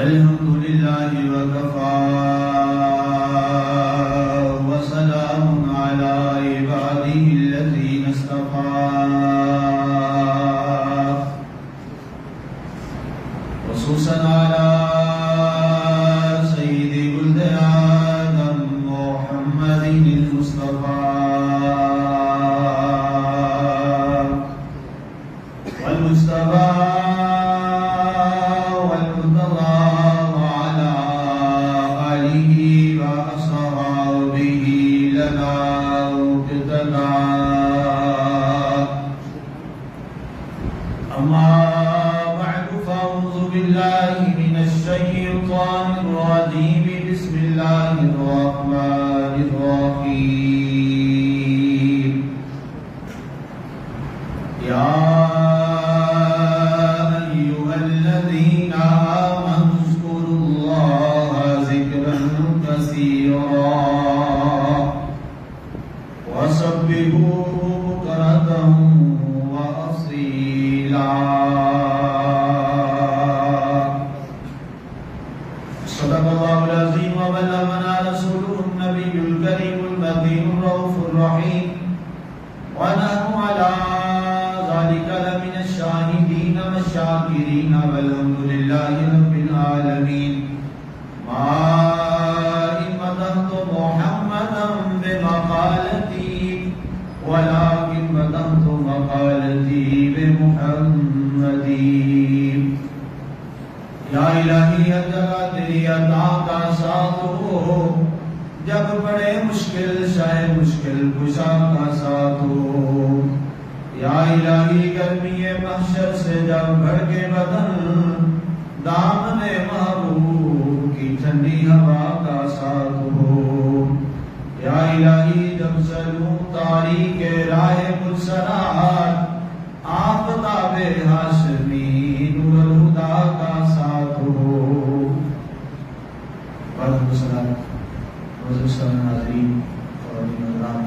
الحمد لله وكفى وسلام على عباده الذين اصطفى خصوصا على سيد ولد آدم محمد المصطفى والمصطفى بسم الله الرحمن الرحيم يا أيها الذين آمنوا اذكروا الله ذكرا كثيرا وسبحوه بكرة وأصيلا صدق الله العظيم وبلغنا رسوله النبي الكريم المكين الرؤوف الرحيم ونحن على ذلك لمن الشاهدين والشاكرين والحمد لله رب العالمين ما إن مدحت محمدا بمقالتي ولكن مدحت مقالتي بمحمد یا الہی ہر جگہ تیری عطا کا ساتھ ہو جب بڑے مشکل شاہ مشکل کشا کا ساتھ ہو یا الہی گرمی محشر سے جب بھڑکے بدن دامن محبوب کی ٹھنڈی ہوا کا ساتھ ہو یا الہی جب سلوں تاریخ راہ ملسرات آفتاب ہاشمی نور الہدا کا ساتھ ہو وعلیکم السلام ناظرین اور حضرات،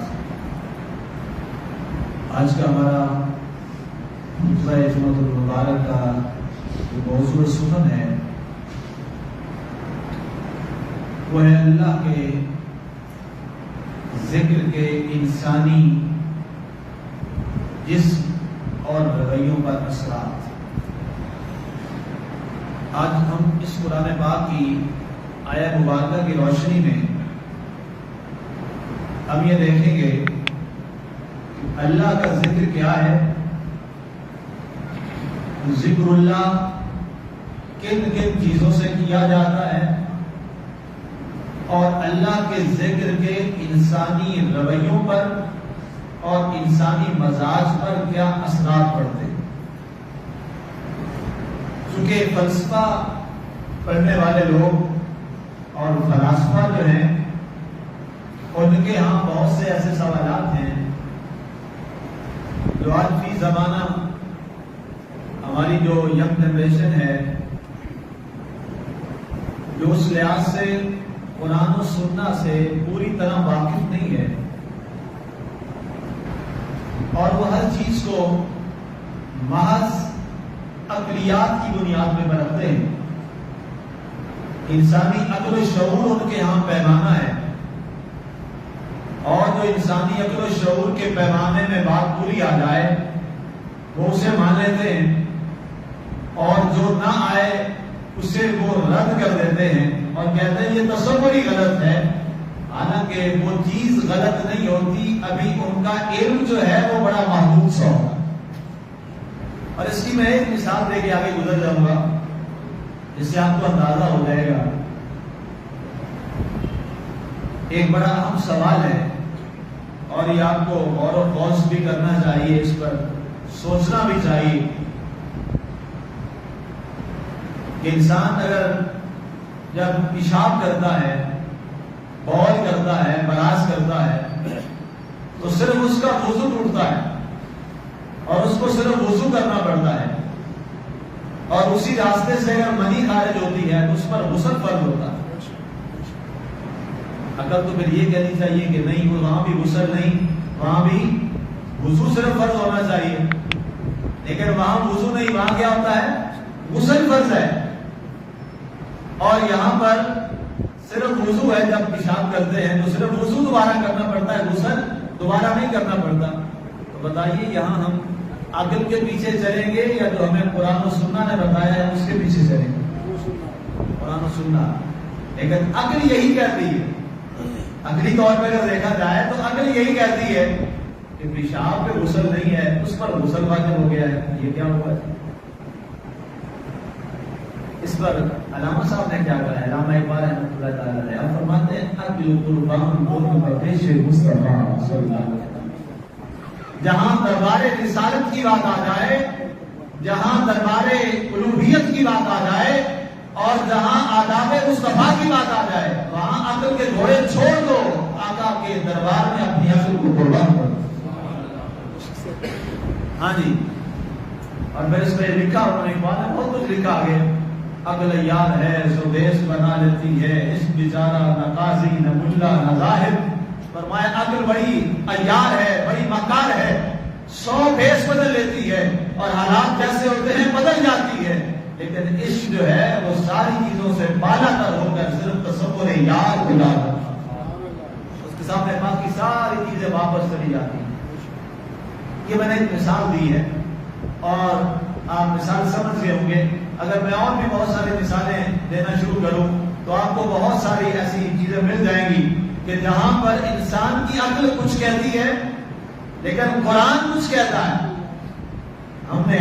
آج کا ہمارا خطبہ جمعۃ المبارک کا جو موضوع سخن ہے وہ ہے اللہ کے ذکر کے انسانی جسم اور رویوں پر اثرات۔ آج ہم اس قرآن پاک کی آیت مبارکہ کی روشنی میں ہم یہ دیکھیں گے کہ اللہ کا ذکر کیا ہے، ذکر اللہ کن کن چیزوں سے کیا جاتا ہے، اور اللہ کے ذکر کے انسانی رویوں پر اور انسانی مزاج پر کیا اثرات پڑتے ہیں۔ چونکہ فلسفہ پڑھنے والے لوگ اور فلاسفہ جو ہیں ان کے ہاں بہت سے ایسے سوالات ہیں جو آج فی زمانہ ہماری جو ینگ جنریشن ہے جو اس لحاظ سے قرآن و سنت سے پوری طرح واقف نہیں ہے، اور وہ ہر چیز کو محض عقلیات کی بنیاد پہ برتتے ہیں۔ انسانی عقل و شعور ان کے ہاں پیمانہ ہے، اور جو انسانی عقل و شعور کے پیمانے میں بات پوری آ جائے وہ اسے مان لیتے ہیں، اور جو نہ آئے اسے وہ رد کر دیتے ہیں اور کہتے ہیں یہ تصور ہی غلط ہے، حالانکہ وہ چیز غلط نہیں ہوتی، ابھی ان کا علم جو ہے وہ بڑا محدود سا ہوگا۔ اور اس کی میں ایک مثال دے کے آگے گزر جاؤں گا جس سے آپ کو اندازہ ہو جائے گا۔ ایک بڑا اہم سوال ہے اور یہ آپ کو غور و خوض بھی کرنا چاہیے، اس پر سوچنا بھی چاہیے کہ انسان اگر جب پیشاب کرتا ہے، بول کرتا ہے، براز کرتا ہے، تو صرف اس کا وضو ٹوٹتا ہے اور اس کو صرف وضو کرنا پڑتا ہے، اور اسی راستے سے اگر منی خارج ہوتی ہے تو اس پر غسل فرض ہوتا ہے۔ عقل تو پھر یہ کہنی چاہیے کہ نہیں، وہاں بھی غسل نہیں، وہاں بھی وضو صرف فرض ہونا چاہیے، لیکن وہاں وضو نہیں، وہاں کیا ہوتا ہے؟ غسل فرض ہے۔ اور یہاں پر صرف وضو ہے، جب پیشاب کرتے ہیں تو صرف وضو دوبارہ کرنا پڑتا ہے، غسل دوبارہ نہیں کرنا پڑتا. تو بتائیے یہاں ہم عقل کے پیچھے چلیں گے یا جو ہمیں قرآن و سننا نے بتایا ہے اس کے پیچھے چلیں گے؟ قرآن و سننا. لیکن عقل یہی کہتی ہے، عقلی طور پہ اگر دیکھا جائے تو عقل یہی کہتی ہے کہ پیشاب پہ غسل نہیں ہے، اس پر غسل واجب ہو گیا ہے. یہ کیا ہوا ہے؟ اس پر علامہ صاحب نے کیا کہا ہے؟ علامہ اقبال رحمۃ اللہ تعالی علیہ آپ فرماتے ہیں عقل قربان قرب پیش مصطفیٰ صلی اللہ علیہ وسلم. جہاں دربار رسالت کی بات آ جائے، جہاں دربار الوہیت کی بات آ جائے اور جہاں آداب مصطفیٰ کی بات آ جائے، وہاں عقل کے گھوڑے چھوڑ دو، آقا کے دربار میں اپنی عقل کو قربان کرو. ہاں جی. اور پھر اس میں لکھا انہوں نے اقبال نے بہت کچھ لکھا آگے. عقل یار ہے سو بیس بنا لیتی ہے، اس بیچارہ نہ قاضی نہ ملا نہ ظاہر. فرمایا عقل بڑی عیار ہے، بڑی مکار ہے، 100 بیس بدل لیتی ہے اور حالات جیسے ہوتے ہیں بدل جاتی ہے. لیکن عشق جو ہے وہ ساری چیزوں سے بالا تر ہو کر صرف تصور یار کو لا رہا، اس کے سامنے باقی ساری چیزیں واپس چلی جاتی ہیں. یہ میں نے ایک مثال دی ہے اور آپ مثال سمجھ گئے ہوں گے. اگر میں اور بھی بہت ساری مثالیں دینا شروع کروں تو آپ کو بہت ساری ایسی چیزیں مل جائیں گی کہ جہاں پر انسان کی عقل کچھ کہتی ہے لیکن قرآن کچھ کہتا ہے. ہم نے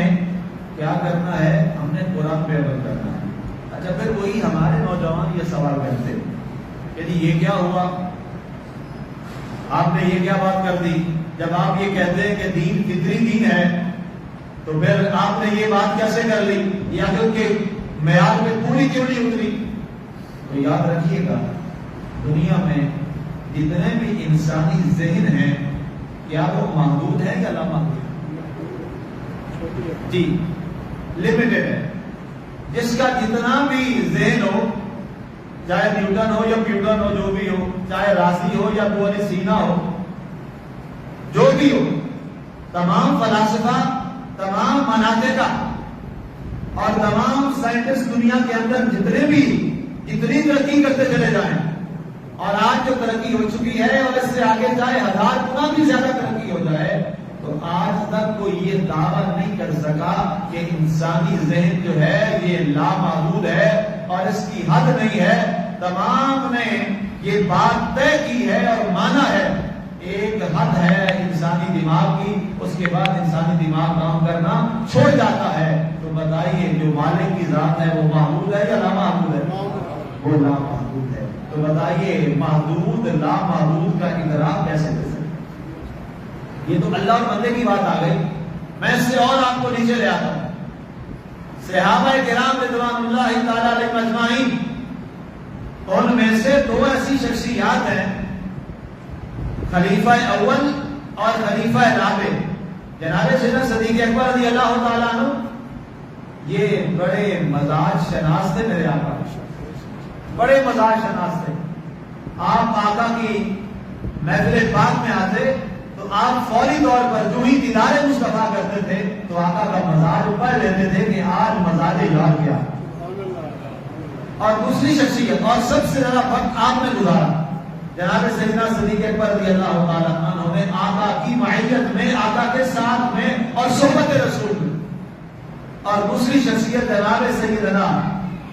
کیا کرنا ہے؟ ہم نے قرآن پہ عمل کرنا ہے. اچھا پھر وہی ہمارے نوجوان یہ سوال کرتے کہ جی یہ کیا ہوا، آپ نے یہ کیا بات کر دی؟ جب آپ یہ کہتے ہیں کہ دین فطری دین ہے تو پھر آپ نے یہ بات کیسے کر لی؟ یہ عقل کے معیار پہ پوری کیوں نہیں اتری؟ تو یاد رکھیے گا دنیا میں جتنے بھی انسانی ذہن ہیں کیا وہ محدود ہے یا لامحدود؟ جی لمیٹڈ ہے. جس کا جتنا بھی ذہن ہو، چاہے نیوٹن ہو یا پیوٹن ہو، جو بھی ہو، چاہے رازی ہو یا ابن سینا ہو، جو بھی ہو، تمام فلاسفہ، تمام مناطقہ اور تمام سائنٹسٹ دنیا کے اندر جتنے بھی جتنی ترقی کرتے چلے جائیں اور آج جو ترقی ہو چکی ہے اور اس سے آگے جائے 1000 گنا بھی زیادہ ترقی ہو جائے تو آج تک کوئی یہ دعویٰ نہیں کر سکا کہ انسانی ذہن جو ہے یہ لامحدود ہے اور اس کی حد نہیں ہے. تمام نے یہ بات طے کی ہے اور مانا ہے ایک حد ہے انسانی دماغ کی، اس کے بعد انسانی دماغ کام کرنا چھوڑ جاتا ہے. تو بتائیے جو مالک کی ذات ہے وہ محدود ہے یا لامحدود ہے؟ وہ لامحدود ہے. تو بتائیے محدود لامحدود کا ادراک کیسے کر سکتے؟ یہ تو اللہ اور بندے کی بات آ گئی. میں اس سے اور آپ کو نیچے لے آتا ہوں. صحابہ کرام رضوان اللہ تعالی علیہم اجمعین، ان میں سے 2 ایسی شخصیات ہیں، خلیفہ اول اور خلیفہ رابع، جناب سیدنا صدیق اکبر رضی اللہ تعالیٰ عنہ. یہ بڑے مزاج شناس تھے میرے آقا، بڑے مزاج شناس تھے. آپ آقا کی محفل پاک میں آتے تو آپ فوری طور پر جو ہی دیدار مصطفیٰ کرتے تھے تو آقا کا مزاج پڑھ لیتے تھے کہ آج مزاج یار کیا. اور دوسری شخصیت اور سب سے زیادہ وقت آپ نے گزارا جناب سیدنا صدیق اکبر رضی اللہ تعالیٰ عنہ نے آقا کی معیت میں، آقا کے ساتھ میں اور صحبت رسول میں. اور دوسری شخصیت جناب سیدنا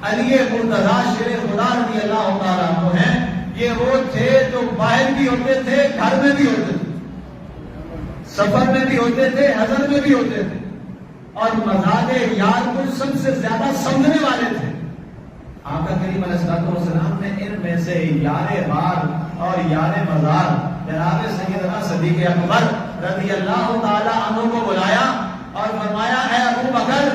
علی مرتضی شیر خدا رضی اللہ تعالیٰ عنہ ہیں. یہ وہ تھے جو باہر بھی ہوتے تھے، گھر میں بھی ہوتے تھے، سفر میں بھی ہوتے تھے، حضر میں بھی ہوتے تھے، اور مزاج یار کو سب سے زیادہ سمجھنے والے تھے. آقا کریم علیہ السلام نے ان میں سے یار بار اور یار مزار جناب سیدنا صدیق اکبر رضی اللہ تعالی عنہ کو بلایا اور فرمایا اے ابو بکر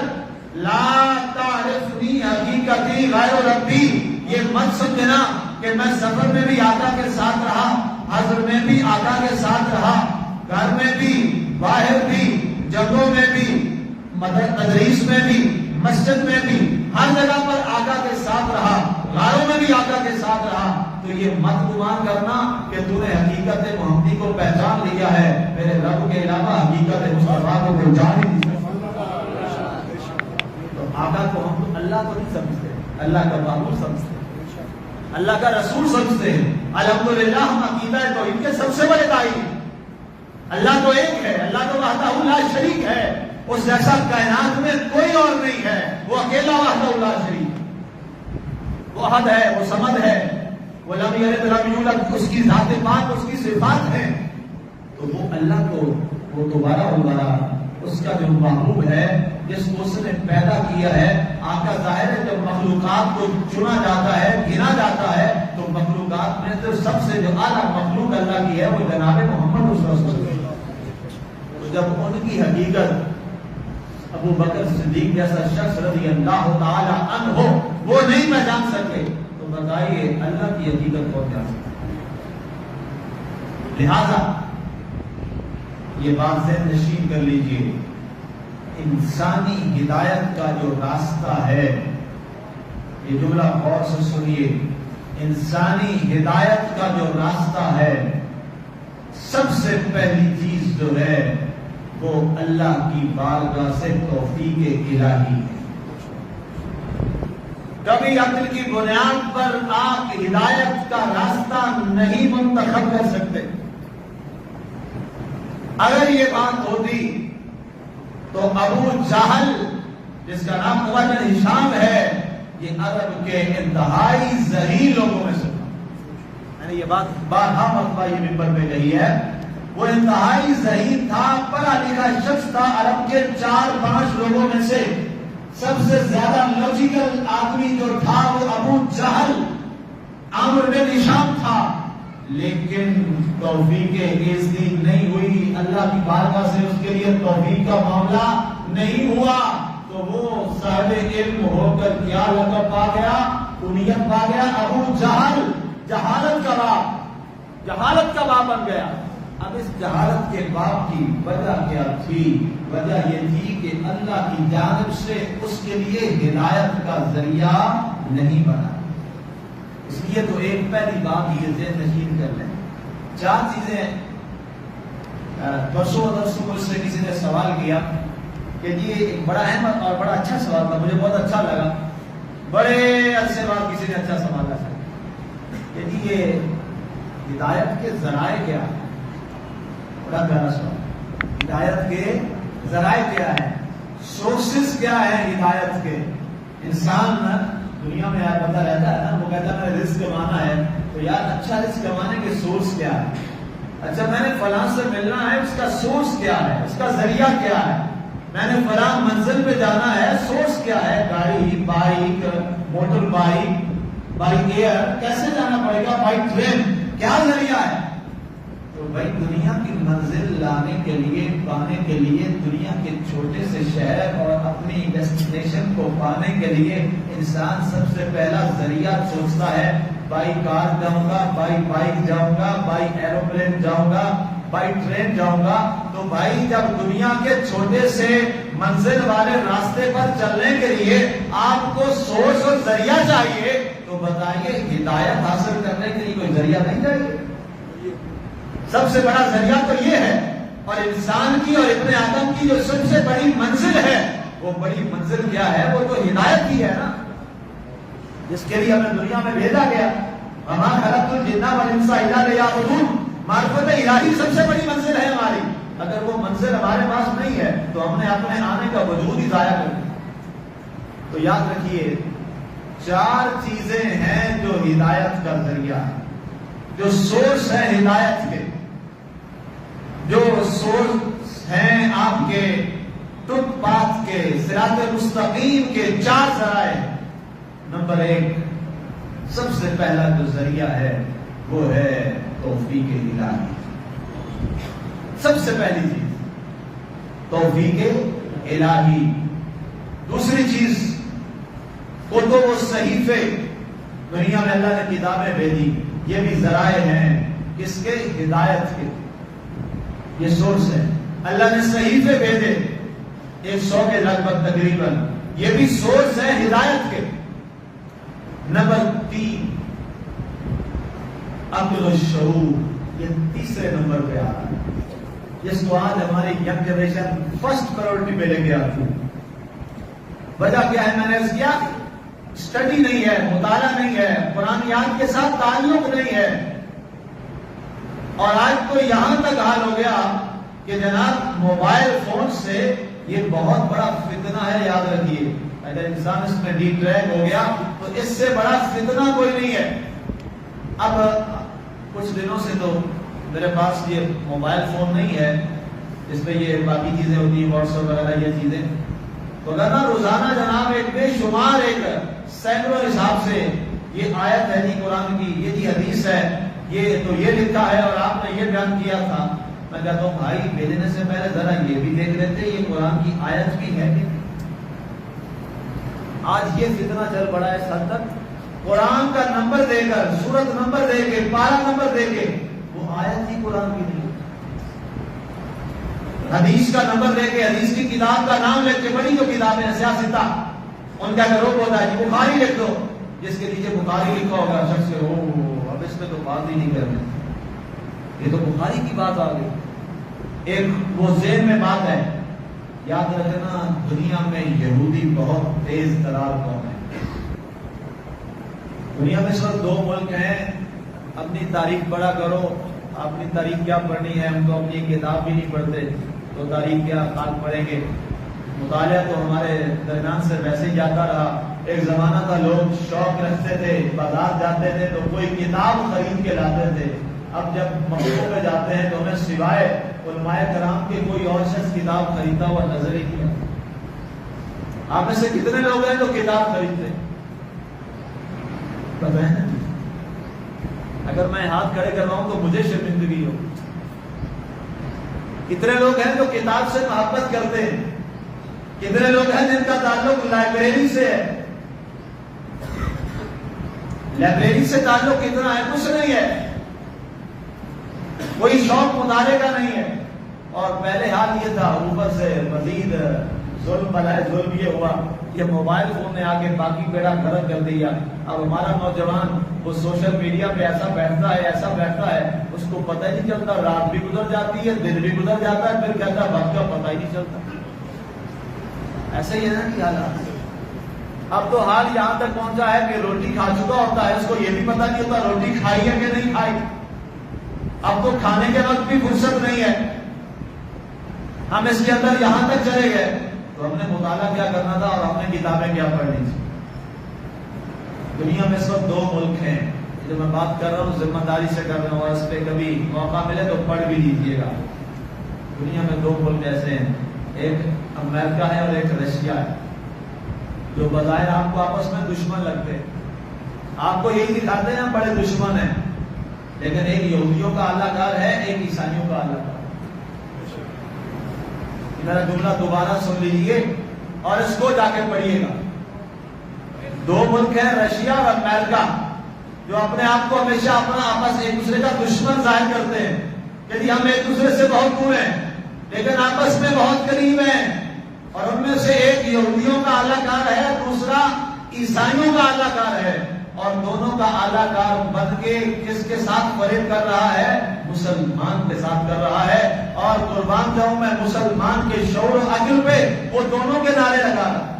لا تعرفنی حقیقتی غیر ربی. یہ مت سمجھنا کہ میں سفر میں بھی آقا کے ساتھ رہا، حضر میں بھی آقا کے ساتھ رہا، گھر میں بھی، باہر بھی، جنگوں میں بھی، تدریس میں بھی، مسجد میں بھی، ہر جگہ پر آقا کے ساتھ رہا، غاروں میں بھی آقا کے ساتھ رہا. تو یہ مت گمان کرنا کہ تو نے حقیقت محمدی کو پہچان لیا ہے. میرے رب کے علاوہ حقیقت مصطفیٰ کو پہچان ہی نہیں. تو آقا کو ہم اللہ تو نہیں سمجھتے، اللہ کا معمول سمجھتے ہیں, اللہ کا رسول سمجھتے ہیں. الحمدللہ ہم عقیدہ توحید کے سب سے بڑے داعی ہیں. اللہ تو ایک ہے, اللہ تو وحدہ لا شریک ہے, اس جیسا کائنات میں کوئی اور نہیں ہے, وہ اکیلا وحدہ لا شریک, وہ احد ہے, وہ صمد ہے, وہ لم یلد ولم یولد, اس کی ذات پاک, اس کی صفات ہیں. تو وہ اللہ کو وہ دوبارہ اس کا جو محبوب ہے جس کو اس نے پیدا کیا ہے. آقا ظاہر ہے جب مخلوقات کو چنا جاتا ہے, گنا جاتا ہے, تو مخلوقات میں تو سب سے جو اعلیٰ مخلوق اللہ کی ہے وہ جناب محمد صلی اللہ علیہ وسلم. تو جب ان کی حقیقت ابو بکر صدیق جیسا شخص رضی اللہ تعالی عنہ ہو وہ نہیں پہچان سکے, تو بتائیے اللہ کی حقیقت کون جان سکتا. لہذا یہ بات ذہن نشین کر لیجئے, انسانی ہدایت کا جو راستہ ہے, یہ جملہ غور سے سنیے, انسانی ہدایت کا جو راستہ ہے, سب سے پہلی چیز جو ہے وہ اللہ کی بارگاہ سے توفیق الہی ہے. کبھی عقل کی بنیاد پر آپ ہدایت کا راستہ نہیں منتخب کر سکتے. اگر یہ بات ہوتی تو ابو جہل جس کا نام عمر بن ہشام ہے, یہ عرب کے انتہائی ذہین لوگوں میں سے تھا. میں نے یہ بات بارہا مرتبہ یہ ممبر پہ کہی ہے, وہ انتہائی ذہین تھا, پڑھا لکھا شخص تھا. عرب کے 4-5 لوگوں میں سے سب سے زیادہ لاجیکل آدمی جو تھا وہ ابو جہل عمر بن ہشام تھا. لیکن توفیق عزتی نہیں ہوئی, اللہ کی بارگاہ سے اس کے لیے توفیق کا معاملہ نہیں ہوا, تو وہ صاحب علم ہو کر کیا لقب پا گیا, کنیت پا گیا, ابو جہل, جہالت کا باپ, جہالت کا باپ بن گیا. اب اس جہالت کے باپ کی وجہ کیا تھی؟ وجہ یہ تھی کہ اللہ کی جانب سے اس کے لیے ہدایت کا ذریعہ نہیں بنا. اس لیے تو ایک پہلی بات یہ ذہن نشین کر لیں. 4 چیزیں, پرسوں مجھ سے کسی نے سوال کیا کہ جی ایک بڑا اہم اور بڑا اچھا سوال تھا, مجھے بہت اچھا لگا, بڑے عرصے بعد کسی نے اچھا سوال کیا کہ جی یہ ہدایت کے ذرائع کیا ہے. بڑا پیارا سوال. ہدایت کے ذرائع کیا ہے, سورسز کیا ہے ہدایت کے. انسان دنیا میں یار بندہ رہتا ہے نا, وہ کہتا ہے میں رزق کمانا ہے, تو یار اچھا رزق کمانے کے سورس کیا ہے, اچھا میں نے فلاں سے ملنا ہے, اس کا سورس کیا ہے, اس کا ذریعہ کیا ہے, میں نے فلاں منزل پہ جانا ہے, سورس کیا ہے, گاڑی, bike, motor bike, by air کیسے جانا پڑے گا, بائی ٹرین, کیا ذریعہ ہے. تو بھائی دنیا کی منزل لانے کے لیے, پانے کے لیے, دنیا کے چھوٹے سے شہر اور اپنی ڈیسٹینیشن کو پانے کے لیے انسان سب سے پہلا ذریعہ سوچتا ہے, بائی کار جاؤں گا, بائی بائک جاؤں گا, بائی ایروپلین جاؤں گا, بائی ٹرین جاؤں گا. تو بھائی جب دنیا کے چھوٹے سے منزل والے راستے پر چلنے کے لیے آپ کو سورس اور ذریعہ چاہیے, تو بتائیے ہدایت حاصل کرنے کے لیے کوئی ذریعہ نہیں چاہیے. سب سے بڑا ذریعہ تو یہ ہے, اور انسان کی اور ابن آدم کی جو سب سے بڑی منزل ہے, وہ بڑی منزل کیا ہے, وہ تو ہدایت کی ہے نا, جس کے لیے ہمیں دنیا میں بھیجا گیا. وما خلقت الجن والانس الا لیعبدون, معرفت الہی سب سے بڑی منزل ہے ہماری. اگر وہ منزل ہمارے پاس نہیں ہے تو ہم نے اپنے آنے کا وجود ہی ضائع کر دیا. تو یاد رکھیے 4 چیزیں ہیں جو ہدایت کا ذریعہ ہے, جو سورس ہے ہدایت کے, جو سورس ہیں آپ کے ٹوٹ پاتھ کے, صراط مستقیم کے 4 ذرائع. نمبر 1, سب سے پہلا جو ذریعہ ہے وہ ہے توفیق الہی. سب سے پہلی چیز توفیق الہی. دوسری چیز کتب و صحیفے, دنیا میں اللہ نے کتابیں بھیجی, یہ بھی ذرائع ہیں کس کے, ہدایت کے. یہ سورس ہے. اللہ نے صحیفے بھیجے 100 کے لگ بھگ تقریباً, یہ بھی سورس ہے ہدایت کے. نمبر 3 عقل و شعور, یہ تیسرے نمبر پہ آ رہا ہے, جس کو آج ہماری ینگ جنریشن فرسٹ پرائورٹی پہ لے کے آتی ہے. وجہ کیا ہے, میں نے اس کیا اسٹڈی نہیں ہے، مطالعہ نہیں ہے، قرآنیات کے ساتھ تعلق نہیں ہے. اور آج تو یہاں تک حال ہو گیا کہ جناب موبائل فون سے یہ بہت بڑا فتنہ ہے، یاد رکھیے. اگر انسان اس میں ڈیپ ٹریک ہو گیا تو اس سے بڑا فتنہ کوئی نہیں ہے. اب کچھ دنوں سے تو میرے پاس یہ موبائل فون نہیں ہے، اس پہ یہ باقی چیزیں ہوتی ہیں، واٹس ایپ وغیرہ یہ چیزیں. تو لگا روزانہ جناب ایک بے شمار ایک سینکڑوں حساب سے یہ آیت ہے جی قرآن کی، یہ جی حدیث ہے، یہ تو یہ لکھا ہے اور آپ نے یہ بیان کیا تھا. میں کہتا ہوں بھائی بھیجنے سے پہلے ذرا یہ بھی دیکھ لیتے یہ قرآن کی آیت بھی ہے کہ آج یہ فتنہ چل پڑا ہے اس حد تک قرآن کا نمبر دے کر، سورت نمبر دے کے، پارہ نمبر دے کے وہ آیت ہی قرآن کی نہیں، حدیث کا نمبر دے کے، حدیث کی کتاب کا نام لکھ کے، بڑی جو کتابیں ہیں سیاستہ ان کا گروپ ہوتا ہے جی بخاری لکھ دو، جس کے نیچے بخاری لکھا ہوگا شخص سے اب اس میں تو بات ہی نہیں کرنے، یہ تو بخاری کی بات آ گئی. ایک وہ ذہن میں بات ہے، یاد رکھنا دنیا میں یہودی بہت تیز ترار قوم ہے. دنیا میں اس وقت دو ملک ہیں، اپنی تاریخ پڑھا کرو، اپنی تاریخ کیا پڑھنی ہے، ہم تو اپنی کتاب بھی نہیں پڑھتے تو تاریخ کیا خاک پڑھیں گے. مطالعہ تو ہمارے درمیان سے ویسے ہی جاتا رہا. ایک زمانہ تھا لوگ شوق رکھتے تھے، بازار جاتے تھے تو کوئی کتاب خرید کے لاتے تھے. اب جب مکتبوں پہ جاتے ہیں تو ہمیں سوائے علماء کرام کے کوئی اور شخص کتاب خریدتا ہوا نظر ہی نہیں آتا. آپ میں سے کتنے لوگ ہیں جو کتاب خریدتے ہیں؟ اگر میں ہاتھ کھڑے کر رہا ہوں تو مجھے شرمندگی ہو. کتنے لوگ ہیں جو کتاب سے محبت کرتے ہیں؟ کتنے لوگ ہیں جن کا تعلق لائبریری سے ہے؟ لائبریری سے تعلق کتنا ہے؟ کچھ نہیں ہے، کوئی شوق مطالعے کا نہیں ہے. اور پہلے حال یہ تھا، اوپر سے مزید ظلم بلائے ظلم یہ ہوا، یہ موبائل فون نے آ کے باقی بیڑا گرک کر دیا. اب ہمارا نوجوان وہ سوشل میڈیا پہ ایسا بیٹھتا ہے اس کو پتہ ہی نہیں چلتا، رات بھی گزر جاتی ہے، دن بھی گزر جاتا ہے، پھر کہتا ہے وقت کا پتہ ہی نہیں چلتا. ایسا ہی ہے نا کہ حالات. اب تو حال یہاں تک پہنچا ہے کہ روٹی کھا چکا ہوتا ہے، اس کو یہ بھی پتہ نہیں ہوتا روٹی کھائی ہے کہ نہیں کھائی. اب تو کھانے کے وقت بھی فرصت نہیں ہے. ہم اس کے اندر یہاں تک چلے گئے تو ہم نے مطالعہ کیا کرنا تھا اور ہم نے کتابیں کیا پڑھنی تھی. دنیا میں اس وقت دو ملک ہیں، جو میں بات کر رہا ہوں ذمہ داری سے کر رہا ہوں اور اس پہ کبھی موقع ملے تو پڑھ بھی لیجیے گا. دنیا میں دو ملک ایسے ہیں، ایک امریکہ ہے اور ایک رشیا ہے، جو بظاہر آپ کو آپس میں دشمن لگتے ہیں. آپ کو یہی دکھاتے ہیں بڑے دشمن ہیں، لیکن ایک یہودیوں کا اللہ کار ہے، ایک عیسائیوں کا اللہ کار. میرا جملہ دوبارہ سن لیجیے اور اس کو جا کے پڑھیے گا. دو ملک ہیں رشیا اور امریکہ، جو اپنے آپ کو ہمیشہ اپنا آپس ایک دوسرے کا دشمن ظاہر کرتے ہیں کہ جی ہم ایک دوسرے سے بہت دور ہیں لیکن آپس میں بہت قریب ہیں. اور ان میں سے ایک یہودیوں کا اعلیٰ کار ہے، دوسرا عیسائیوں کا اعلیٰ کار ہے. اور دونوں کا اعلیٰ کار بن کے کس کے ساتھ فریب کر رہا ہے؟ مسلمان کے ساتھ کر رہا ہے. اور قربان جاؤں میں مسلمان کے شعور و عقل پہ وہ دونوں کے نعرے لگا رہا ہے،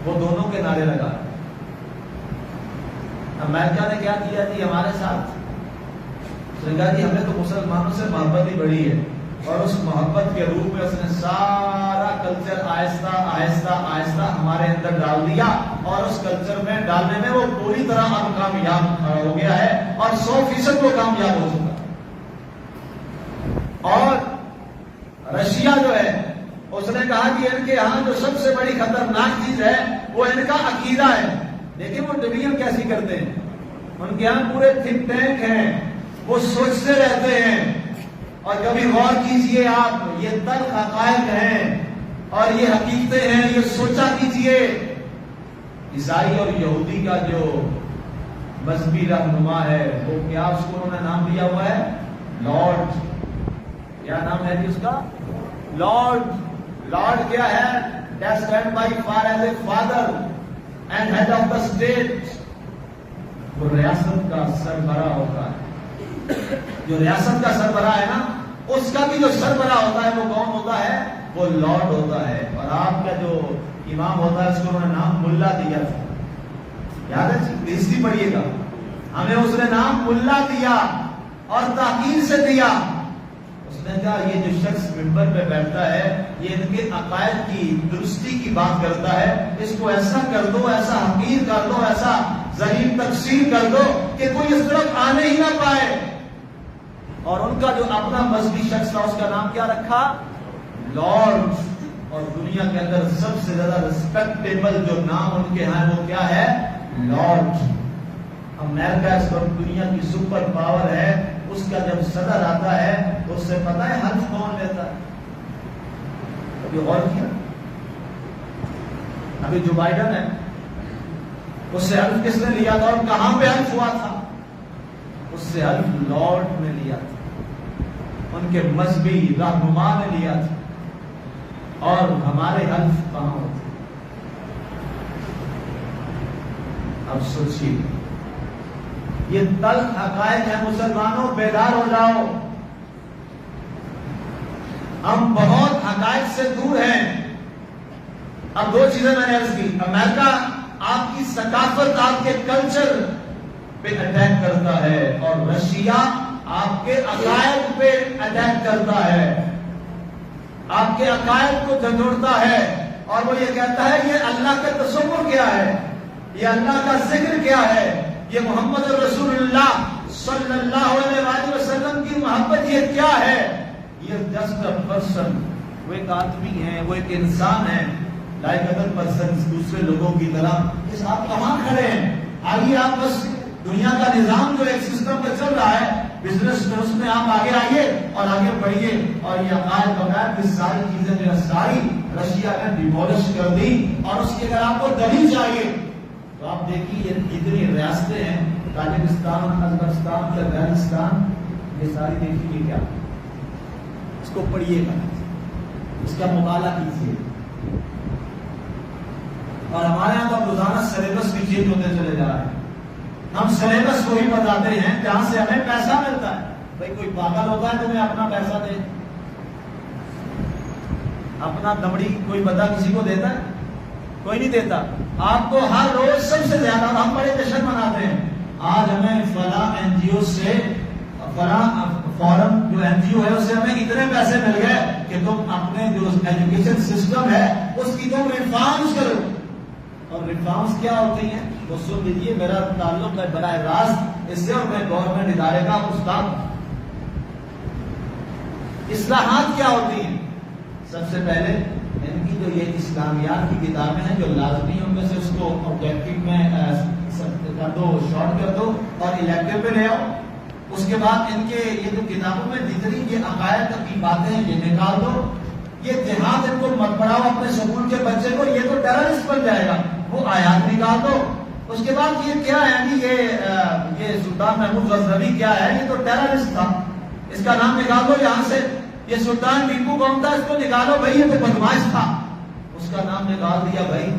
وہ دونوں کے نعرے لگا رہا ہے. امریکہ نے کیا کیا جی ہمارے ساتھ؟ اس نے کہا جی ہمیں تو مسلمانوں سے محبت ہی بڑی ہے، اور اس محبت کے روپ میں اس نے سارا کلچر آہستہ آہستہ آہستہ ہمارے اندر ڈال دیا. اور اس کلچر میں ڈالنے میں وہ پوری طرح اب کامیاب ہو گیا ہے اور 100% وہ کامیاب ہو چکا. اور رشیا جو ہے اس نے کہا کہ ان کے یہاں جو سب سے بڑی خطرناک چیز ہے وہ ان کا عقیدہ ہے. لیکن وہ ڈویژن کیسی کرتے ہیں؟ ان کے یہاں پورے تھنک ٹینک ہیں، وہ سوچتے رہتے ہیں. اور کبھی غور کیجئے آپ، یہ تلخ حقائق ہیں اور یہ حقیقتیں ہیں، یہ سوچا کیجئے. عیسائی اور یہودی کا جو مذہبی رہنما ہے وہ کیا اس کو انہوں نے نام دیا ہوا ہے؟ لارڈ. کیا نام ہے جی اس کا؟ لارڈ. لارڈ کیا ہے؟ that stand by far as a father and head of the state. وہ ریاست کا سربراہ ہوتا ہے. جو ریاست کا سربراہ ہے نا، اس کا بھی جو سربراہ ہوتا ہے وہ کون ہوتا ہے؟ وہ لارڈ ہوتا ہے. اور آپ کا جو امام ہوتا ہے، اس کو انہوں نے نام ملا دیا تھا. یاد ہے جی؟ ہسٹری پڑھیے گا. ہمیں اس نے نام ملا دیا اور تاکید سے دیا. اس نے کہا یہ جو شخص منبر پہ بیٹھتا ہے یہ ان کے عقائد کی درستی کی بات کرتا ہے، اس کو ایسا کر دو، ایسا حقیر کر دو، ایسا ذلیل تقسیم کر دو کہ کوئی اس طرف آنے ہی نہ پائے. اور ان کا جو اپنا مذہبی شخص تھا اس کا نام کیا رکھا؟ لارڈ. اور دنیا کے اندر سب سے زیادہ ریسپیکٹیبل جو نام ان کے ہیں وہ کیا ہے؟ لارڈ. امریکہ اس وقت دنیا کی سپر پاور ہے. اس کا جب صدر آتا ہے اس سے پتہ ہے حلف کون لیتا ہے؟ ابھی غور کیا؟ ابھی جو بائیڈن ہے اس سے حلف کس نے لیا تھا اور کہاں پہ حلف ہوا تھا؟ اس سے حلف لارڈ نے لیا تھا، ان کے مذہبی رہنما نے لیا تھا. اور ہمارے حلف کہاں ہوتے؟ اب سوچیے، یہ تلخ حقائق ہیں. مسلمانوں بیدار ہو جاؤ. ہم بہت حقائق سے دور ہیں. اب دو چیزیں میں نے عرض کی. امریکہ آپ کی ثقافت، آپ کے کلچر پہ اٹیک کرتا ہے اور رشیا آپ کے عقائد پہ اٹیک کرتا ہے، آپ کے عقائد کو جھنجھوڑتا ہے. اور وہ یہ کہتا ہے یہ اللہ کا تصور کیا ہے، یہ اللہ کا ذکر کیا ہے، یہ محمد رسول اللہ صلی اللہ علیہ وآلہ وسلم کی محبت یہ کیا ہے. یہ جسٹ اے پرسن، وہ ایک آدمی ہے، وہ ایک انسان ہے، لائک ادر پرسن، دوسرے لوگوں کی طرح. اس آپ کہاں کھڑے ہیں؟ آئیے آپ بس دنیا کا نظام جو ایک سسٹم پہ چل رہا ہے بزنس میں، اس میں آپ آگے آئیے اور آگے بڑھیے. اور یہ عقائد وغیرہ کی ساری چیزیں جو ہے ساری رشیا نے ڈیمولش کر دی. اور اس کی اگر آپ کو دلیل چاہیے تو آپ دیکھیے یہ اتنی ریاستیں ہیں، تاجکستان، ازبکستان، کرغیزستان، یہ ساری دیکھیے کیا. اس کو پڑھیے گا، اس کا مطالعہ کیجیے. اور ہمارے یہاں تو روزانہ سلیبس بھی چینج ہوتے چلے جا رہے ہیں. ہم سلیبس کو ہی بتاتے ہیں جہاں سے ہمیں پیسہ ملتا ہے. بھائی کوئی پاگل ہوتا ہے تو میں اپنا پیسہ دے، اپنا دمڑی کوئی بندہ کسی کو دیتا ہے؟ کوئی نہیں دیتا. آپ کو ہر روز سب سے زیادہ ہم بڑے جشن مناتے ہیں. آج ہمیں فلاں این جی او سے، فلاں فورم جو این جی او ہے اس سے ہمیں اتنے پیسے مل گئے کہ تم اپنے جو ایجوکیشن سسٹم ہے اس کی تم ریفارمز کرو. اور ریفارمز کیا ہوتی ہیں وہ سن لیجیے. میرا تعلق ہے براہ راست اس سے اور میں گورنمنٹ ادارے کا استاد ہوں. اصلاحات کیا ہوتی ہیں؟ سب سے پہلے ان کی جو یہ اسلامیات کی کتابیں ہیں جو لازمی ہیں ان میں سے اس کو آبجیکٹو میں کر دو، شارٹ کر دو اور الیکٹو پہ لے آؤ. اس کے بعد ان کے یہ جو کتابوں میں جتنی یہ عقائد کی باتیں ہیں یہ نکال دو. یہ جہاد ان کو مت پڑھاؤ اپنے سکول کے بچے کو، یہ تو ٹیررسٹ بن جائے گا. وہ آیات نکال دو. اس کے بعد یہ کیا ہے کہ یہ سلطان محمود غزنوی کیا ہے؟ یہ تو ٹیررسٹ تھا، اس کا نام نکال دو یہاں سے. یہ سلطان ٹیپو کون تھا؟ اس کو نکالو بھائی، یہ تو بدماش تھا، اس کا نام نکال دیا. بھائی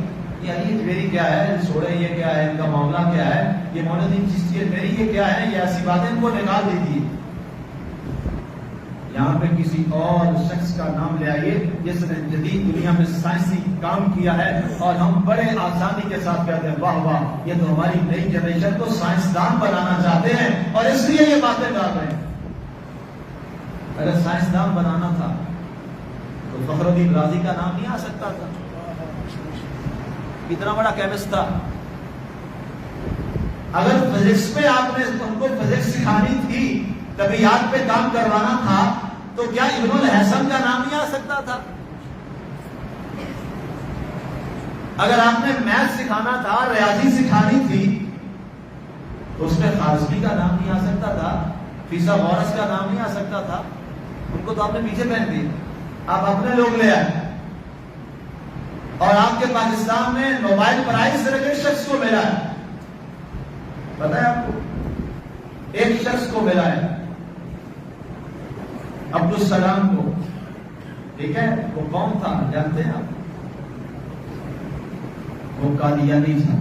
یہ علی میری کیا ہے، چھوڑے یہ کیا ہے، ان کا معاملہ کیا ہے، یہ معین چیز میری یہ کیا ہے، یہ ایسی باتیں ان کو نکال دیجیے. یہاں پہ کسی اور شخص کا نام لے آئیے جس نے جدید دنیا میں سائنسی کام کیا ہے اور ہم بڑے آسانی کے ساتھ کہتے ہیں واہ واہ یہ تو ہماری نئی جنریشن کو سائنسدان بنانا چاہتے ہیں اور اس لیے یہ باتیں کر رہے ہیں. اگر سائنسدان بنانا تھا تو فخر الدین رازی کا نام نہیں آ سکتا تھا؟ اتنا بڑا کیمسٹ تھا. اگر فزکس میں آپ نے ان کو فزکس سکھانی تھی، طبیعیات پہ کام کروانا تھا، تو کیا ابن الحسن کا نام نہیں آ سکتا تھا؟ اگر آپ نے میتھ سکھانا تھا، ریاضی سکھانی تھی، تو اس میں خارزمی کا نام نہیں آ سکتا تھا، فیثاغورس کا نام نہیں آ سکتا تھا؟ ان کو تو آپ نے پیچھے پہن دی. آپ اپنے لوگ لے آئے اور آپ کے پاکستان میں نوبیل پرائز صرف ایک شخص کو ملا ہے. پتہ ہے آپ کو؟ ایک شخص کو ملا ہے، عبدالسلام کو. ٹھیک ہے، وہ کون تھا جانتے ہیں آپ؟ وہ قادیانی تھا.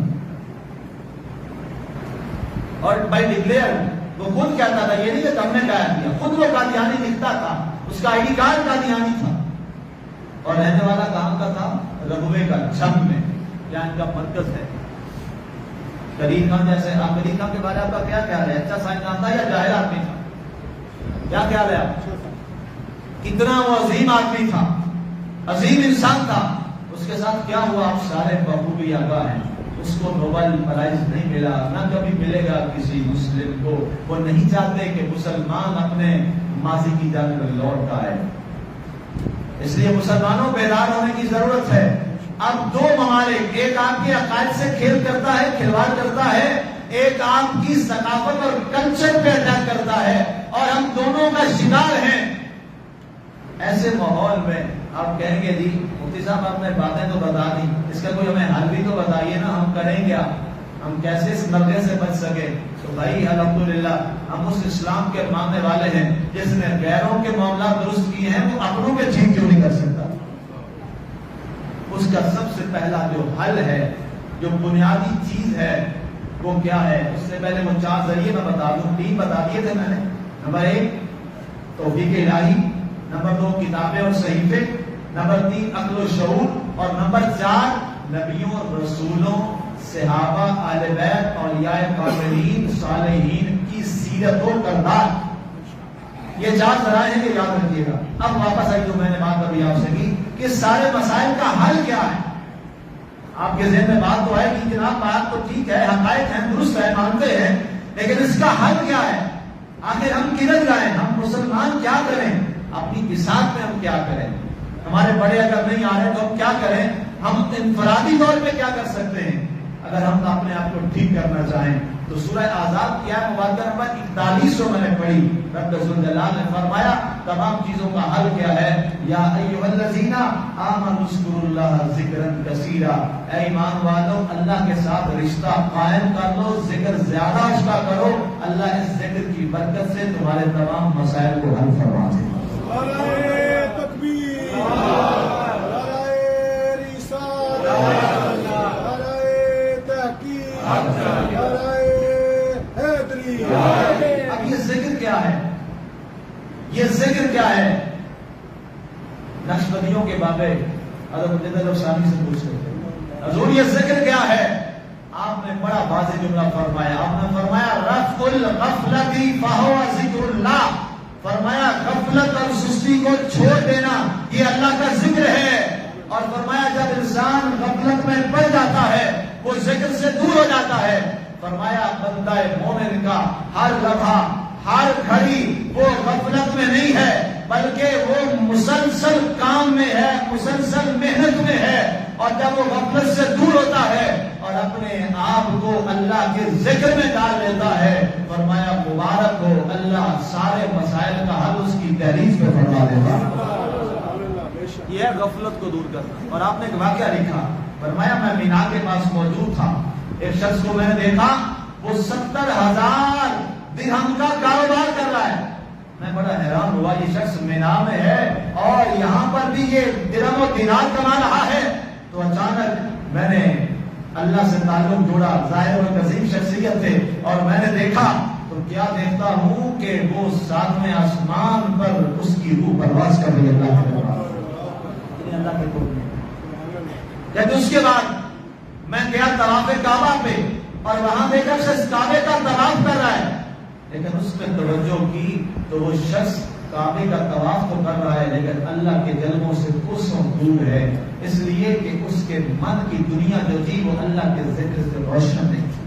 اور بائی ڈکلیئر وہ خود کہتا تھا، یہ نہیں کہ تم نے کہا دیا، خود وہ قادیانی لکھتا تھا، اس کا آئی ڈی کارڈ قادیانی تھا. اور رہنے والا کہاں کا تھا؟ رغوے کا، جھنگ میں، یا ان کا مرکز ہے۔ کریم خان جیسے، آپ کریم خان کے بارے میں آپ کا کیا خیال ہے؟ اچھا سائنسدان تھا یا جاہل آدمی تھا؟ کیا خیال ہے آپ؟ کتنا وہ عظیم آدمی تھا، عظیم انسان تھا، اس کے ساتھ کیا ہوا آپ سارے بخوبی آگاہ ہیں۔ اس کو نوبل پرائز نہیں ملا، نہ کبھی ملے گا کسی مسلم کو۔ وہ نہیں چاہتے کہ مسلمان اپنے ماضی کی جانب لوٹ آئے، اس لیے مسلمانوں بیدار ہونے کی ضرورت ہے۔ اب دو ممالک، ایک آپ کے عقائد سے کھیل کرتا ہے، کھلواڑ کرتا ہے، ایک آپ کی ثقافت اور کلچر پہ اٹیک کرتا ہے، اور ہم دونوں کا شکار ہیں۔ ایسے ماحول میں آپ کہیں گے جی مفتی صاحب آپ نے باتیں تو بتا دی، اس کا کوئی ہمیں حل بھی تو بتائیے نا، ہم کریں کیا، ہم کیسے اس نرغے سے بچ سکے؟ تو بھائی الحمدللہ ہم اس اسلام کے ماننے والے ہیں جس نے غیروں کے معاملات درست کیے ہیں، وہ اپنوں کے ٹھیک کیوں نہیں کر سکتا؟ اس کا سب سے پہلا جو حل ہے، جو بنیادی چیز ہے، وہ کیا ہے؟ اس سے پہلے وہ 4 ذریعے میں بتا دوں، 3 بتا دیے تھے میں نے۔ نمبر 1 توفیق الہی، نمبر 2 کتابیں اور صحیفے، نمبر 3 عقل و شعور، اور نمبر 4 نبیوں اور رسولوں، صحابہ، اہل بیت، اولیاء کاملین، صالحین کی سیرت و کردار۔ یہ 4 ذرائع ہیں کہ یاد رکھیے گا۔ اب واپس آئی جو میں نے بات ابھی آپ سے کی کہ سارے مسائل کا حل کیا ہے۔ آپ کے ذہن میں بات تو ہے کہ جناب بات تو ٹھیک ہے، حقائق ہیں، درست ہے، مانتے ہیں، لیکن اس کا حل کیا ہے؟ آخر ہم کدھر جائیں؟ ہم مسلمان کیا کریں؟ اپنی بساط میں ہم کیا کریں؟ ہمارے بڑے اگر نہیں آ رہے تو ہم کیا کریں؟ ہم انفرادی طور پہ کیا کر سکتے ہیں؟ اگر ہم اپنے آپ کو ٹھیک کرنا چاہیں تو سورہ احزاب کی آیت مبارکہ نمبر 41 میں نے پڑھی، رب ذوالجلال نے فرمایا تمام چیزوں کا حل کیا ہے؟ یا ایھا الذین آمنوا اذکروا اللہ ذکرا کثیرا، اے ایمان والو اللہ کے ساتھ رشتہ قائم کر لو، ذکر زیادہ اس کا کرو، اللہ اس ذکر کی برکت سے تمہارے تمام مسائل کو حل فرما دے گا۔ نعرہ تکبیر، نعرہ رسالت، نعرہ تحقیق، نعرہ حیدری۔ اب یہ ذکر کیا ہے؟ یہ ذکر کیا ہے؟ نقشبندیوں کے بابے حضرت مجدد افسانی سے پوچھ رہے تھے، حضور یہ ذکر کیا ہے؟ آپ نے بڑا واضح جملہ فرمایا، آپ نے فرمایا رفع الغفلۃ فہو ذکر اللہ، فرمایا غفلت اور سستی کو چھوڑ دینا یہ اللہ کا ذکر ہے، اور فرمایا جب انسان غفلت میں پڑ جاتا ہے وہ ذکر سے دور ہو جاتا ہے، فرمایا بندہ مومن کا ہر لمحہ، ہر گھڑی وہ غفلت میں نہیں ہے بلکہ وہ مسلسل کام میں ہے، مسلسل محنت میں ہے، اور جب وہ غفلت سے دور ہوتا ہے اور اپنے آپ کو اللہ کے ذکر میں ڈال لیتا ہے، فرمایا مبارک ہو، اللہ سارے مسائل کا حل اس کی تحریر پہ فرما دے گا۔ یہ ہے غفلت کو دور کرنا۔ اور آپ نے ایک واقعہ لکھا، فرمایا میں مینا کے پاس موجود تھا، ایک شخص کو میں نے دیکھا وہ 70,000 درہم کا کاروبار کر رہا ہے۔ میں بڑا حیران ہوا، یہ شخص مینا میں ہے اور یہاں پر بھی یہ درہم و دینار کما رہا ہے۔ تو اچانک میں نے اللہ سے تعلق جوڑا، ظاہر و عظیم شخصیت تھے، اور میں نے دیکھا تو کیا دیکھتا ہوں کہ وہ 7ویں آسمان پر اس کی روح پرواز کر رہی ہے اللہ کے دربار۔ اللہ کے قرب میں کہتے اس کے بعد میں گیا طواف کعبہ پہ اور وہاں دیکھا شخص کعبے کا طواف کر رہا ہے، لیکن اس پہ توجہ کی تو وہ شخص کعبے کا طواف تو کر رہا ہے لیکن اللہ کے جلووں سے کوسوں دور ہے، اس لیے کہ اس کے من کی دنیا جو تھی وہ اللہ کے ذکر سے روشن نہیں تھی۔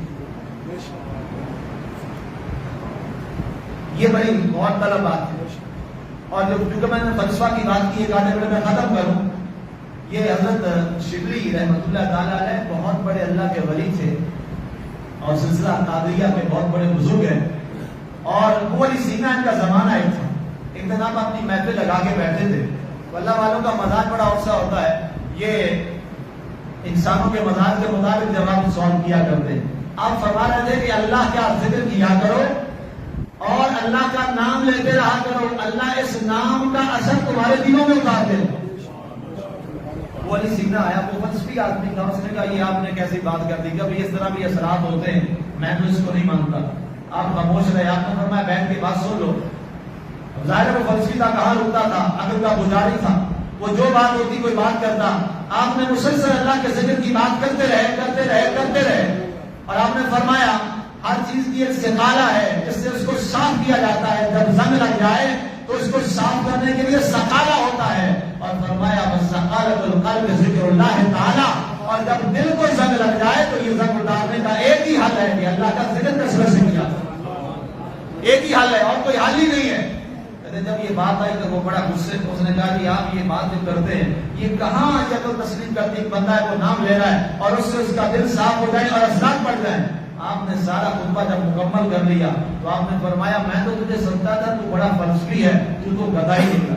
یہ بڑی بہت طلب بات ہے۔ اور جو کیونکہ میں نے فلسفہ کی بات کی، ایک آدھے میں ختم کروں، یہ حضرت شبلی رحمۃ اللہ تعالیٰ علیہ بہت بڑے اللہ کے ولی تھے اور سلسلہ قادریہ کے بہت بڑے بزرگ ہیں، اور وہ علی سینا ان کا زمانہ ایک تھا۔ ایک دن آپ اپنی محفل لگا کے بیٹھے تھے، اللہ والوں کا مزاج بڑا اوسا ہوتا ہے، یہ انسانوں کے مزاج کے مطابق جواب سوال کیا کرتے ہیں۔ آپ فرما رہے تھے کہ اللہ کا ذکر کیا کرو اور اللہ کا نام لیتے رہا کرو، اللہ اس نام کا اثر تمہارے دلوں میں اتار دے۔ وہ علی سینا آیا، وہ فلسفی آدمی تھا، اس نے کہا یہ آپ نے کیسی بات کر دی، کبھی اس طرح بھی اثرات ہوتے ہیں، میں تو اس کو نہیں مانتا۔ آپ خاموش رہے، آپ نے فرمایا بیٹھ کے بات سن لو۔ ظاہر وہ فلسفی تھا، کہاں رکتا تھا، عقل کا پجاری تھا، وہ جو بات ہوتی کوئی بات کرتا، آپ نے مسلسل اللہ کے ذکر کی بات کرتے رہے اور آپ نے فرمایا ہر چیز کی ایک سقالہ ہے جس سے اس کو صاف کیا جاتا ہے، جب زنگ لگ جائے تو اس کو صاف کرنے کے لیے سقالہ ہوتا ہے، اور فرمایا وَسَقَالَةُ الْقَلْبِ ذِكْرُ اللَّهِ تَعَالَى، اور جب دل کو زنگ لگ جائے تو یہ زنگ اتارنے کا ایک ہی حل ہے کہ اللہ کا ذکر کثرت سے کیا، ایک ہی حل ہے اور کوئی حل ہی نہیں ہے۔ جب یہ بات آئی تو وہ بڑا غصے، اس نے کہا کہ آپ یہ بات جو کرتے ہیں یہ کہاں یا تو تسلیم کرتی، ایک بندہ ہے وہ نام لے رہا ہے اور اس سے اس کا دل صاف ہو جائے اور اثرات پڑ جائیں۔ آپ نے سارا خطبہ جب مکمل کر لیا تو آپ نے فرمایا میں تو تجھے سمجھتا تھا تو بڑا فلسفی ہے، تو گدھا ہی نکلا۔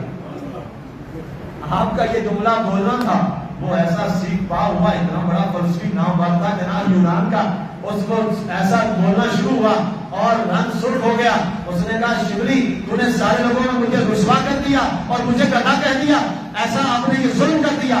آپ کا یہ جملہ بولنا تھا وہ ایسا سیکھ پا ہوا، اتنا بڑا فلسفی نام تھا جناب یونان کا، اس کو ایسا بولنا شروع ہوا اور رنگ سرخ ہو گیا۔ اس نے کہا شبلی تو نے سارے لوگوں نے مجھے رسوا کر دیا اور مجھے گدھا کہہ دیا، ایسا آپ نے یہ ظلم کر دیا۔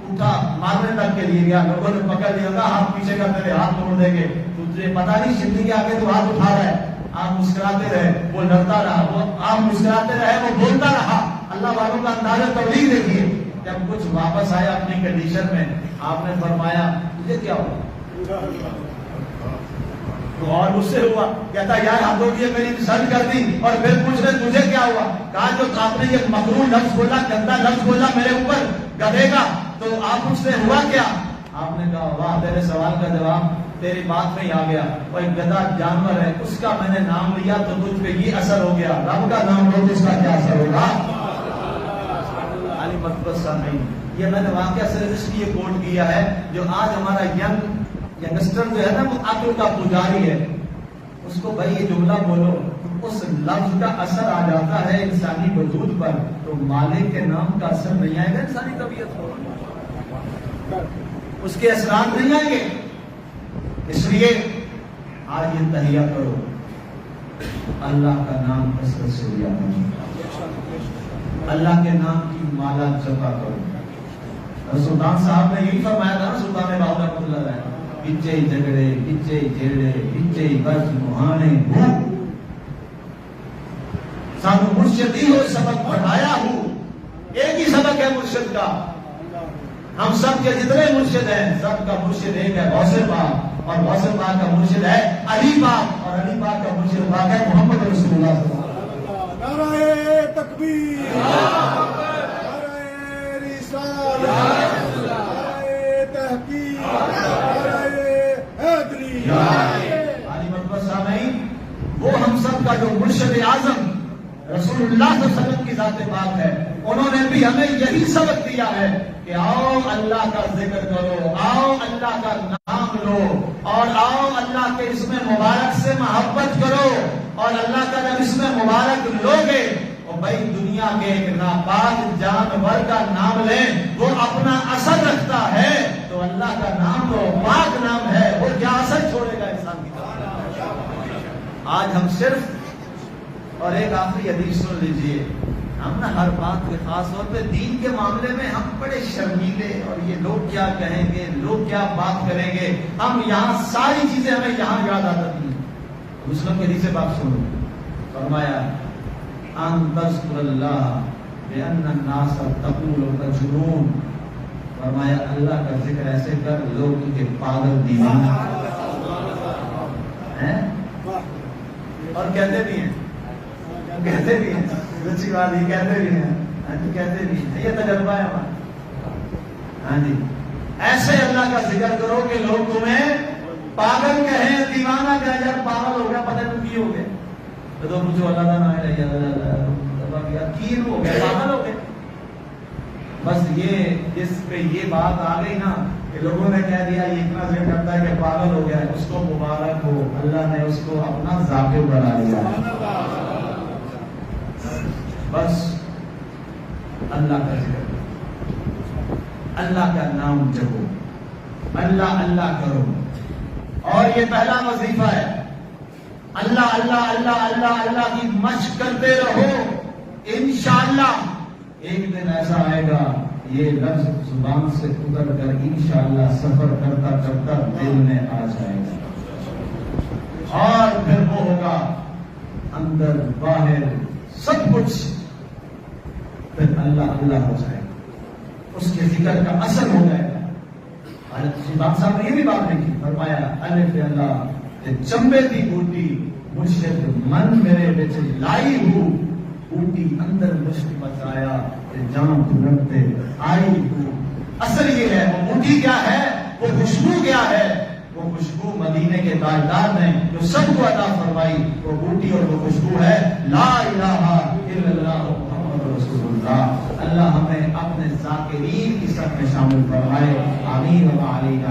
اٹھا مارنے تک کے لیے گیا، لوگوں نے پکڑ لیا، کہا ہاتھ پیچھے کر تیرے ہاتھ توڑ دیں گے، تجھے پتا نہیں شبلی کے آگے تو ہاتھ اٹھا رہا ہے۔ آپ مسکراتے رہے، وہ لڑتا رہا، وہ آپ مسکراتے رہے، وہ بولتا رہا۔ اللہ والوں کا اندازہ تبلیغ دیکھیے، جب کچھ واپس آیا اپنی کنڈیشن میں، آپ نے فرمایا تجھے کیا ہوا؟ تو اور مجھ سے ہوا، کہتا یار ہاتھوں کی میری انسلٹ کر دی، اور پھر پوچھ رہے تجھے کیا ہوا؟ کہا جو آپ نے یہ مکروہ لفظ بولا، گندا لفظ بولا میرے اوپر گدھے کا، تو آپ مجھ سے ہوا کیا؟ آپ نے کہا واہ تیرے سوال کا جواب تیری بات میں ہی آ گیا، اور ایک گدھا جانور ہے اس کا میں نے نام لیا تو تجھ پہ یہ اثر ہو گیا، رب کا نام لو تو اس کا کیا اثر ہوگا؟ علی مقبس نہیں، یہ میں نے واقعہ صرف اس لیے کوٹ کیا ہے جو آج ہمارا ینگسٹر جو ہے نا وہ عقل کا پجاری ہے، اس کو بھائی یہ جملہ بولو، اس لفظ کا اثر آ جاتا ہے انسانی وجود پر، تو مالک کے نام کا اثر نہیں آئے گا انسانی طبیعت پر، اس کے اثرات نہیں آئیں گے۔ اس لیے آج یہ تہیہ کرو، اللہ کا نام کثرت سے لیا کرو، اللہ کے نام کی مالا جپا کرو۔ سلطان صاحب نے یہی فرمایا تھا، سلطان باہو رحمۃ اللہ علیہ، بچے جھگڑے بچے جھیڑے بچے بس مہانے ہو، سانو مرشد ہی ہو سبق پڑھایا ہو، ایک ہی سبق ہے مرشد کا، ہم سب کے جتنے مرشد ہیں سب کا مرشد ایک ہے غوث پاک، اور غوث پاک کا مرشد ہے علی پاک، اور علی پاک کا مرشد پاک ہے محمد رسول اللہ صلی اللہ علیہ وسلم۔ نعرہ تکبیر، نعرہ رسالت، نعرہ تحقیق، نعرہ حیدری۔ علی مقبس سامعین، وہ ہم سب کا جو مرشد اعظم رسول اللہ صلی اللہ علیہ وسلم کی ذات پاک ہے، انہوں نے بھی ہمیں یہی سبق دیا ہے کہ آؤ اللہ کا ذکر کرو، آؤ اللہ کا نام لو، اور آؤ اللہ کے اسم مبارک سے محبت کرو، اور اللہ کا جب اسم مبارک لوگے اور بھائی دنیا کے ایک ناپاک جانور کا نام لیں، وہ اپنا اثر رکھتا ہے، تو اللہ کا نام لو، پاک نام ہے، وہ کیا اثر چھوڑے گا انسان کی طرف۔ آج ہم صرف، اور ایک آخری حدیث سن لیجئے، ہم نا ہر بات کے خاص طور پہ دین کے معاملے میں ہم بڑے شرمیلے، اور یہ لوگ کیا کہیں گے، لوگ کیا بات کریں گے، ہم یہاں ساری چیزیں ہمیں یہاں یاد آ جاتی ہیں۔ مسلم کے حدیث سے بات سنو، فرمایا ان تذکر اللہ بان الناس تقول تجنون، فرمایا اللہ کا ذکر ایسے کر لوگ کے پاگل دیوانہ ہیں، اور کہتے بھی ہیں، کہتے بھی ہیں، اچھی بات یہ کہتے بھی ہیں، کہتے بھی ہیں، یہ تجربہ ہے ہمارا۔ ہاں جی، ایسے اللہ کا ذکر کرو کہ لوگ تمہیں پاگل کہیں، دیوانہ کہیں، یار پاگل ہو گیا، پتہ نہیں کی ہو گئے، تو مجھے اللہ کا نام ہے، کی ہو گئے، پاگل ہو گئے۔ بس یہ جس پہ یہ بات آ گئی نا کہ لوگوں نے کہہ دیا یہ اتنا ذکر کرتا ہے کہ پاگل ہو گیا ہے، اس کو مبارک ہو، اللہ نے اس کو اپنا ذاکر بنا لیا۔ بس اللہ کا ذکر، اللہ کا نام جپو، اللہ اللہ کرو، اور یہ پہلا وظیفہ ہے، اللہ اللہ اللہ اللہ اللہ کی مشق کرتے رہو، انشاءاللہ ایک دن ایسا آئے گا یہ لفظ زبان سے اتر کر انشاءاللہ سفر کرتا کرتا دل میں آ جائے گا، اور پھر وہ ہوگا اندر باہر سب کچھ، پھر اللہ اللہ ہو جائے گا۔ اس کے ذکر کا اثر ہو جائے گا. حضرت سلطان صاحب نے یہ بھی بات لکھی, فرمایا الف اللہ تے چمبے دی بوٹی مرشد من میرے بچ لائی ہوں, بوٹی اندر مشک بچایا تے جان دھرتے آئی ہوں. اصل یہ ہے, وہ بوٹی کیا ہے, وہ خوشبو کیا ہے, وہ خوشبو مدینے کے تاجدار نے جو سب کو عطا فرمائی, وہ بوٹی اور وہ خوشبو ہے لا الہ الا اللہ محمد رسول اللہ. اللہ ہمیں اپنے ذاکرین کی صف میں شامل فرمائے. آمین و علیہ